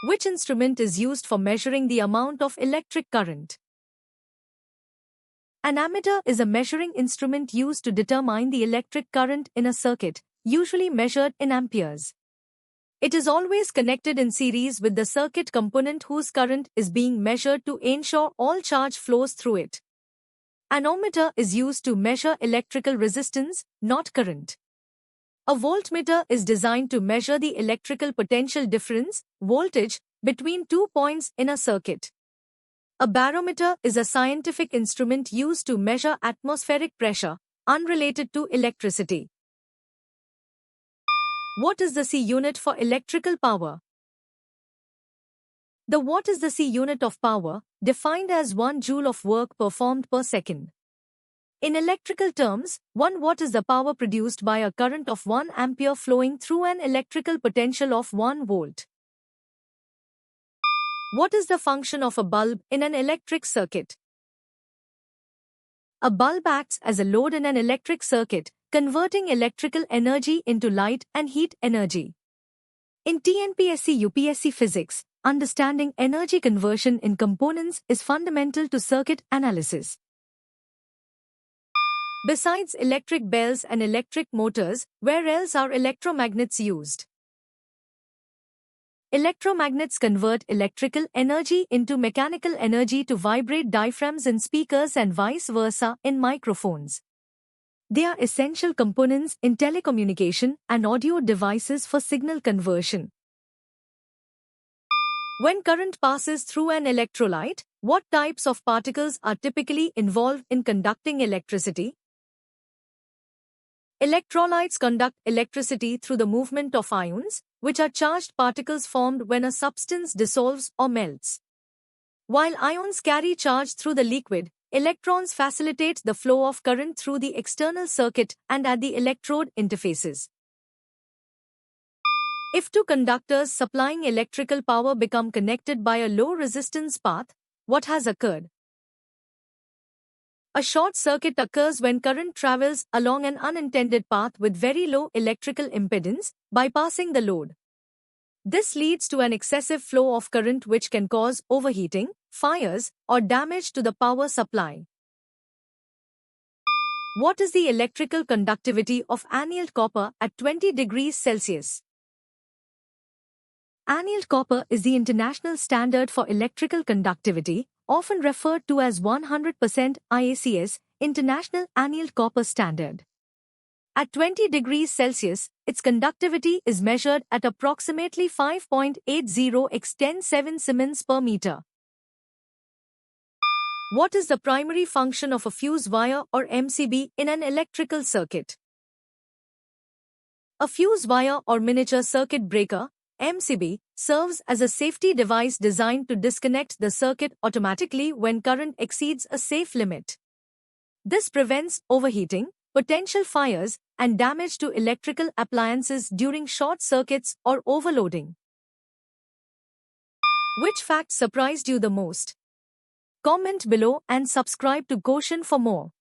Which instrument is used for measuring the amount of electric current? An ammeter is a measuring instrument used to determine the electric current in a circuit, usually measured in amperes. It is always connected in series with the circuit component whose current is being measured to ensure all charge flows through it. An ohmmeter is used to measure electrical resistance, not current. A voltmeter is designed to measure the electrical potential difference, voltage, between 2 points in a circuit. A barometer is a scientific instrument used to measure atmospheric pressure, unrelated to electricity. What is the C unit for electrical power? The watt is the C unit of power, defined as 1 joule of work performed per second. In electrical terms, 1 watt is the power produced by a current of 1 ampere flowing through an electrical potential of 1 volt. What is the function of a bulb in an electric circuit? A bulb acts as a load in an electric circuit, converting electrical energy into light and heat energy. In TNPSC-UPSC physics, understanding energy conversion in components is fundamental to circuit analysis. Besides electric bells and electric motors, where else are electromagnets used? Electromagnets convert electrical energy into mechanical energy to vibrate diaphragms in speakers and vice versa in microphones. They are essential components in telecommunication and audio devices for signal conversion. When current passes through an electrolyte, what types of particles are typically involved in conducting electricity? Electrolytes conduct electricity through the movement of ions, which are charged particles formed when a substance dissolves or melts. While ions carry charge through the liquid, electrons facilitate the flow of current through the external circuit and at the electrode interfaces. If two conductors supplying electrical power become connected by a low resistance path, what has occurred? A short circuit occurs when current travels along an unintended path with very low electrical impedance, bypassing the load. This leads to an excessive flow of current which can cause overheating, fires, or damage to the power supply. What is the electrical conductivity of annealed copper at 20 degrees Celsius? Annealed copper is the international standard for electrical conductivity, often referred to as 100% IACS, International Annealed Copper Standard. At 20 degrees Celsius, its conductivity is measured at approximately 5.80 x 10⁷ Siemens per meter. What is the primary function of a fuse wire or MCB in an electrical circuit? A fuse wire or miniature circuit breaker, MCB, serves as a safety device designed to disconnect the circuit automatically when current exceeds a safe limit. This prevents overheating, potential fires, and damage to electrical appliances during short circuits or overloading. Which fact surprised you the most? Comment below and subscribe to Goshen for more.